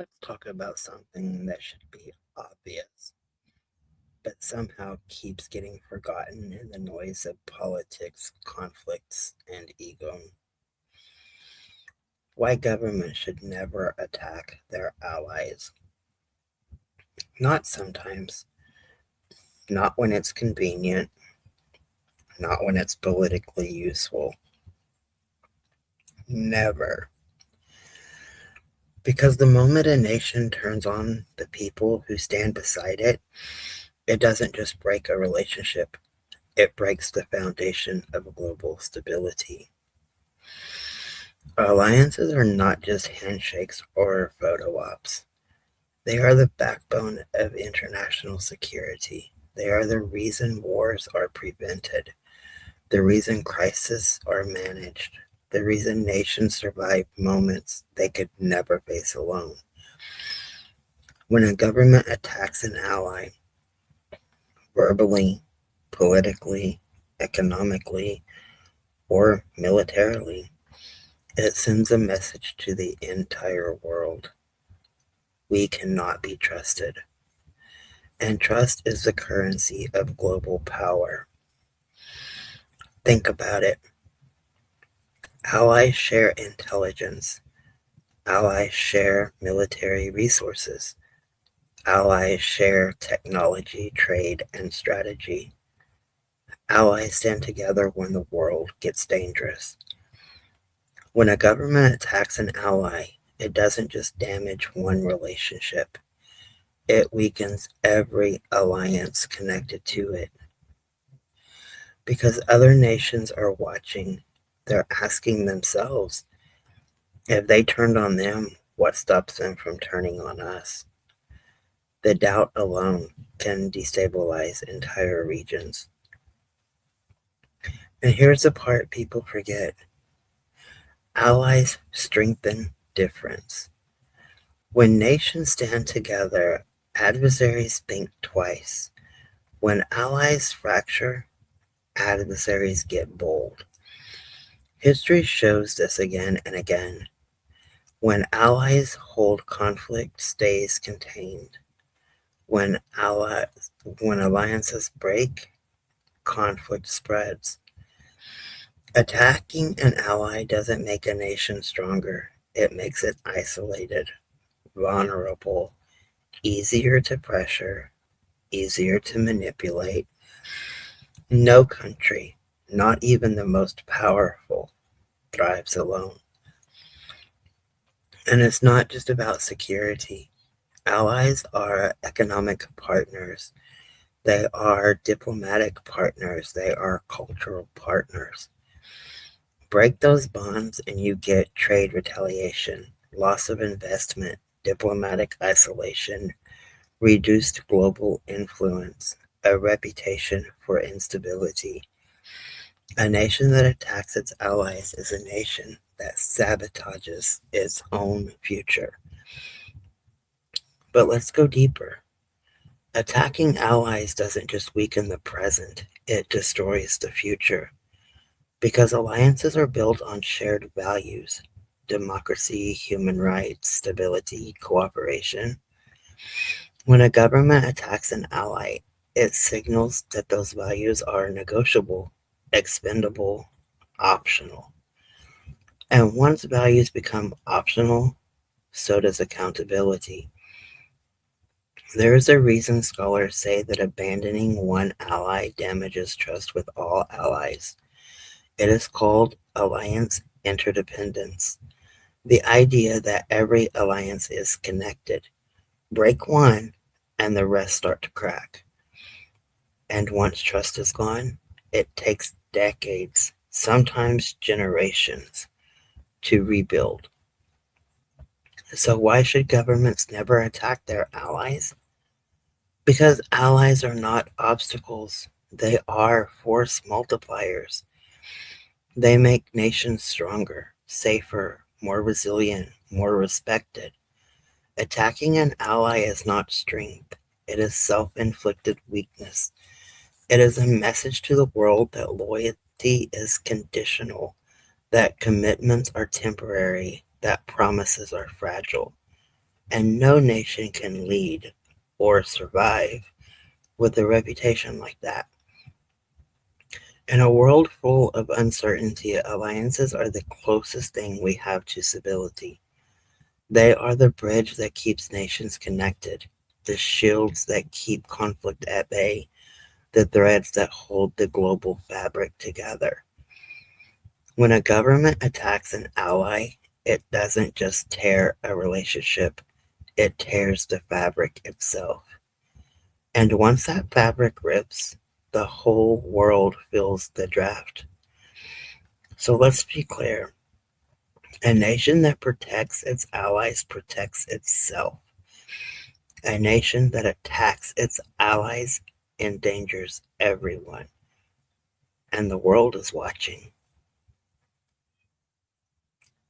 Let's talk about something that should be obvious, but somehow keeps getting forgotten in the noise of politics, conflicts, and ego. Why government should never attack their allies. Not sometimes, not when it's convenient, not when it's politically useful. Never. Because the moment a nation turns on the people who stand beside it, it doesn't just break a relationship, it breaks the foundation of global stability. Alliances are not just handshakes or photo ops. They are the backbone of international security. They are the reason wars are prevented, the reason crises are managed, the reason nations survive moments they could never face alone. When a government attacks an ally, verbally, politically, economically, or militarily, it sends a message to the entire world. We cannot be trusted. And trust is the currency of global power. Think about it. Allies share intelligence. Allies share military resources. Allies share technology, trade, and strategy. Allies stand together when the world gets dangerous. When a government attacks an ally, it doesn't just damage one relationship, it weakens every alliance connected to it. Because other nations are watching, they're asking themselves, if they turned on them, what stops them from turning on us? The doubt alone can destabilize entire regions. And here's the part people forget. Allies strengthen difference. When nations stand together, adversaries think twice. When allies fracture, adversaries get bold. History shows this again and again. When allies hold, conflict stays contained. When alliances break, conflict spreads. Attacking an ally doesn't make a nation stronger. It makes it isolated, vulnerable, easier to pressure, easier to manipulate. No country, not even the most powerful, thrives alone. And it's not just about security. Allies are economic partners. They are diplomatic partners. They are cultural partners. Break those bonds and you get trade retaliation, loss of investment, diplomatic isolation, reduced global influence, a reputation for instability. A nation that attacks its allies is a nation that sabotages its own future. But let's go deeper. Attacking allies doesn't just weaken the present, it destroys the future. Because alliances are built on shared values: democracy, human rights, stability, cooperation. When a government attacks an ally, it signals that those values are negotiable, expendable, optional. And once values become optional, so does accountability. There is a reason scholars say that abandoning one ally damages trust with all allies. It is called alliance interdependence, the idea that every alliance is connected. Break one, and the rest start to crack. And once trust is gone, it takes decades, sometimes generations, to rebuild. So, why should governments never attack their allies? Because allies are not obstacles, they are force multipliers. They make nations stronger, safer, more resilient, more respected. Attacking an ally is not strength, it is self inflicted weakness. It is a message to the world that loyalty is conditional, that commitments are temporary, that promises are fragile. And no nation can lead or survive with a reputation like that. In a world full of uncertainty, alliances are the closest thing we have to stability. They are the bridge that keeps nations connected, the shields that keep conflict at bay, the threads that hold the global fabric together. When a government attacks an ally, it doesn't just tear a relationship, it tears the fabric itself. And once that fabric rips, the whole world feels the draft. So let's be clear. A nation that protects its allies protects itself. A nation that attacks its allies endangers everyone. And the world is watching.